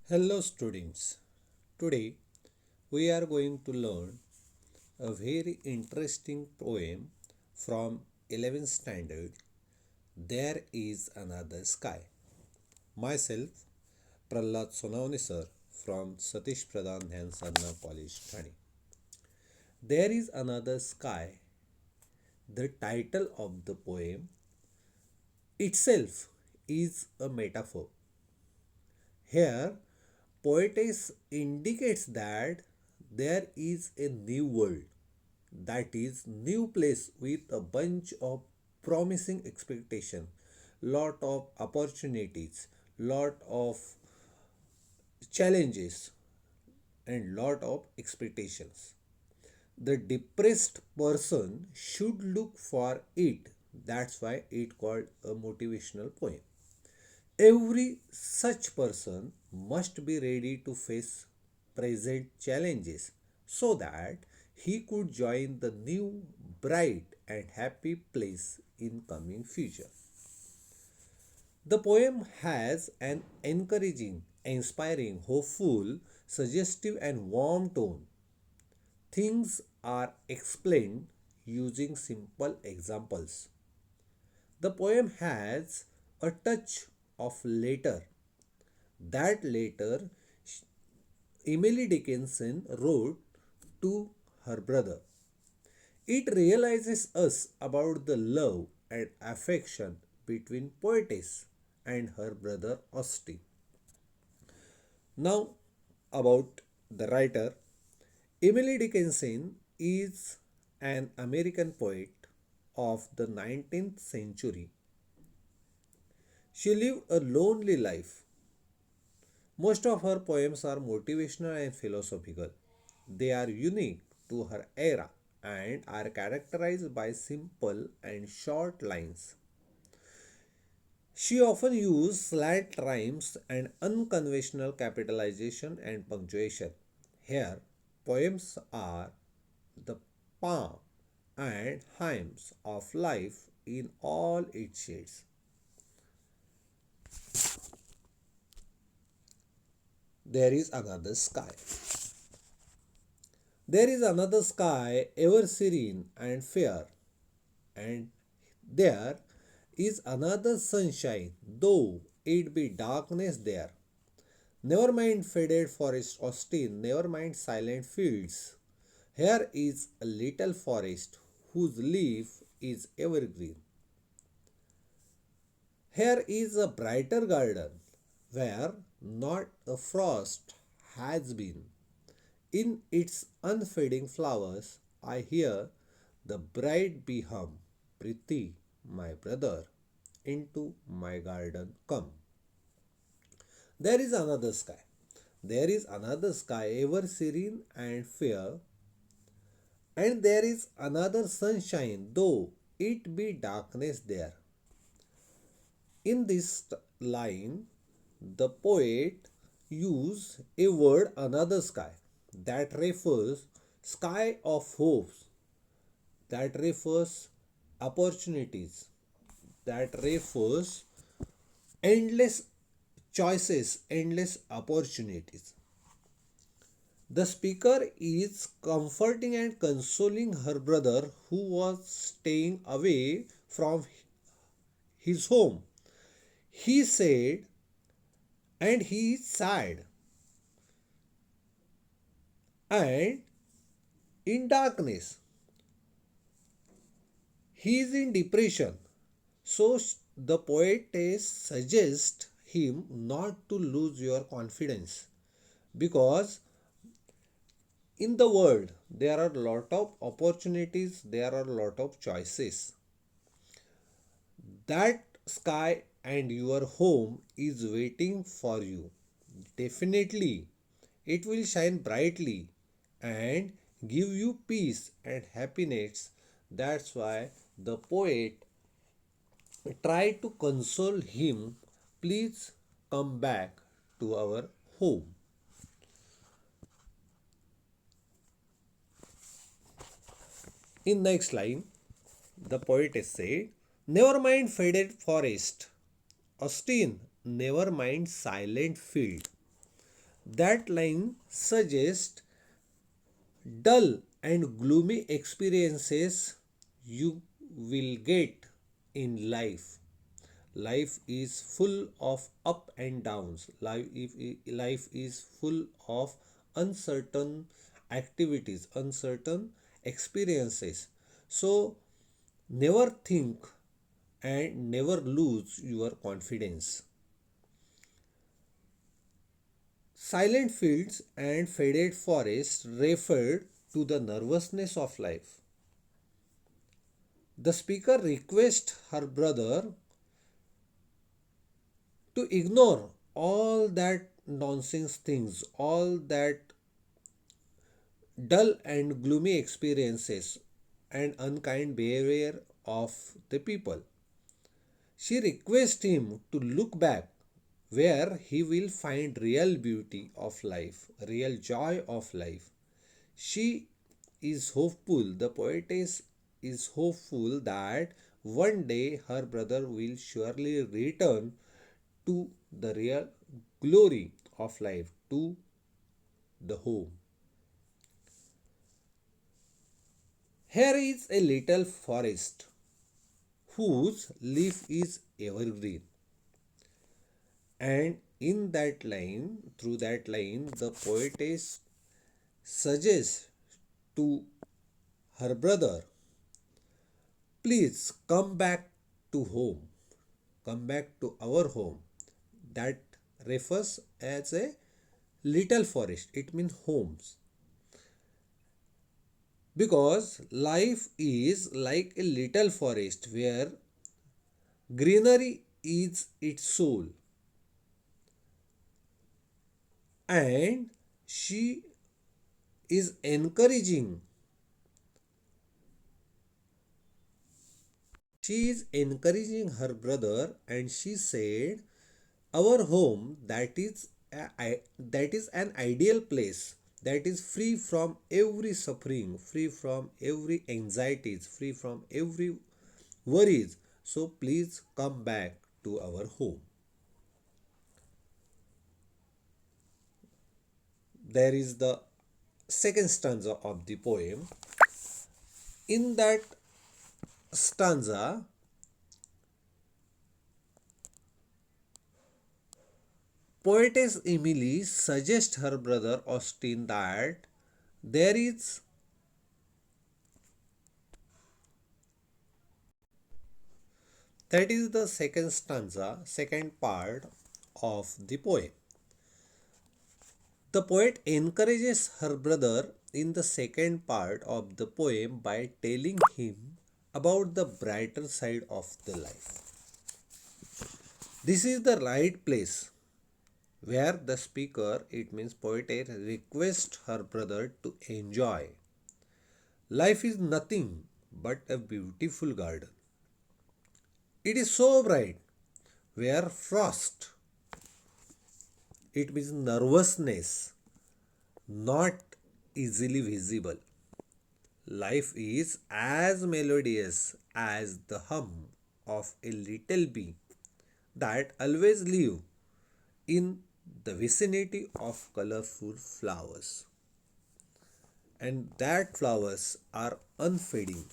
Hello students. Today we are going to learn a very interesting poem from 11th standard. There is another sky. Myself Prahlad Sonavne sir from Satish Pradhan Dhyan Sadhana College Thane. There is another sky. The title of the poem itself is a metaphor. Here, poetess indicates that there is a new world, that is, new place with a bunch of promising expectation, lot of opportunities, lot of challenges, and lot of expectations. The depressed person should look for it. That's why it called a motivational poem. Every such person must be ready to face present challenges so that he could join the new, bright, and happy place in coming future. The poem has an encouraging, inspiring, hopeful, suggestive, and warm tone. Things are explained using simple examples. The poem has a touch of letter. That letter Emily Dickinson wrote to her brother. It realizes us about the love and affection between poetess and her brother Austin. Now, about the writer, Emily Dickinson is an American poet of the 19th century. She lived a lonely life. Most of her poems are motivational and philosophical. They are unique to her era and are characterized by simple and short lines. She often used slant rhymes and unconventional capitalization and punctuation. Here, poems are the palm and hymns of life in all its shades. There is another sky. There is another sky ever serene and fair, and there is another sunshine, though it be darkness there. Never mind faded forest Austin, never mind silent fields. Here is a little forest whose leaf is evergreen. Here is a brighter garden where not a frost has been. In its unfading flowers, I hear the bright bee hum, Prithvi, my brother, into my garden come. There is another sky. There is another sky ever serene and fair, and there is another sunshine, though it be darkness there. In this line, the poet use a word another sky that refers sky of hopes, that refers opportunities, that refers endless choices, endless opportunities. The speaker is comforting and consoling her brother who was staying away from his home. He said, and he is sad and in darkness. He is in depression. So the poetess suggests him not to lose your confidence because in the world there are a lot of opportunities, there are a lot of choices. That sky and your home is waiting for you. Definitely, it will shine brightly and give you peace and happiness. That's why the poet tried to console him. Please come back to our home. In next line, the poetess said, never mind faded forest, Austin, never mind silent field. That line suggests dull and gloomy experiences you will get in life. Life is full of up and downs. Life is full of uncertain activities, uncertain experiences. So never think and never lose your confidence. Silent fields and faded forests referred to the nervousness of life. The speaker requests her brother to ignore all that nonsense things, all that dull and gloomy experiences and unkind behavior of the people. She requests him to look back where he will find real beauty of life, real joy of life. She is hopeful, the poetess is hopeful that one day her brother will surely return to the real glory of life, to the home. Here is a little forest whose leaf is evergreen. And in that line, through that line, the poetess suggests to her brother, please come back to home, come back to our home. That refers as a little forest, it means homes. Because life is like a little forest where greenery is its soul, and she is encouraging her brother, and she said our home, that is an ideal place, that is free from every suffering, free from every anxieties, free from every worries. So please come back to our home. There is the second stanza of the poem. In that stanza, poetess Emily suggests her brother Austin that there is that is the second stanza, second part of the poem. The poet encourages her brother in the second part of the poem by telling him about the brighter side of the life. This is the right place where the speaker, it means poetess, requests her brother to enjoy. Life is nothing but a beautiful garden. It is so bright where frost, it means nervousness, not easily visible. Life is as melodious as the hum of a little bee that always live in the vicinity of colorful flowers. And that flowers are unfading.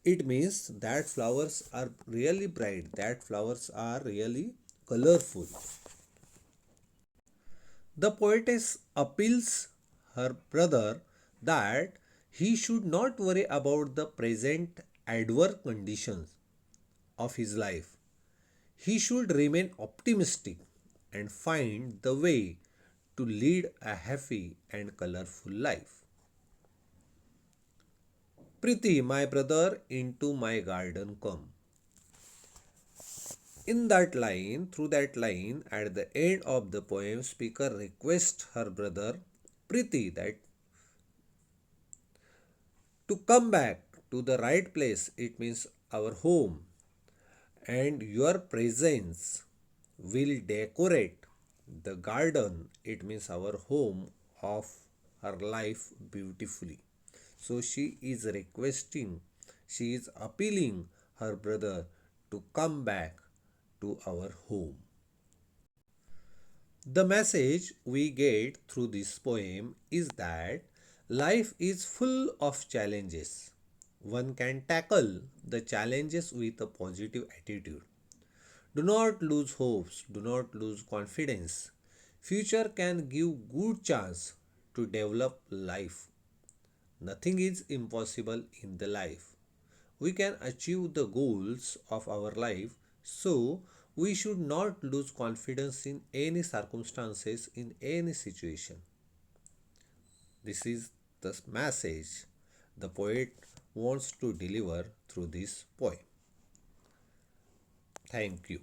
It means that flowers are really bright, that flowers are really colorful. The poetess appeals her brother that he should not worry about the present adverse conditions of his life. He should remain optimistic and find the way to lead a happy and colorful life. Priti, my brother, into my garden come. In that line, through that line, at the end of the poem, speaker requests her brother Priti that to come back to the right place, it means our home, and your presence will decorate the garden, it means our home of her life beautifully. So she is requesting, she is appealing her brother to come back to our home. The message we get through this poem is that life is full of challenges. One can tackle the challenges with a positive attitude. Do not lose hopes, do not lose confidence. Future can give good chance to develop life. Nothing is impossible in the life. We can achieve the goals of our life, so we should not lose confidence in any circumstances, in any situation. This is the message the poet wants to deliver through this poem. Thank you.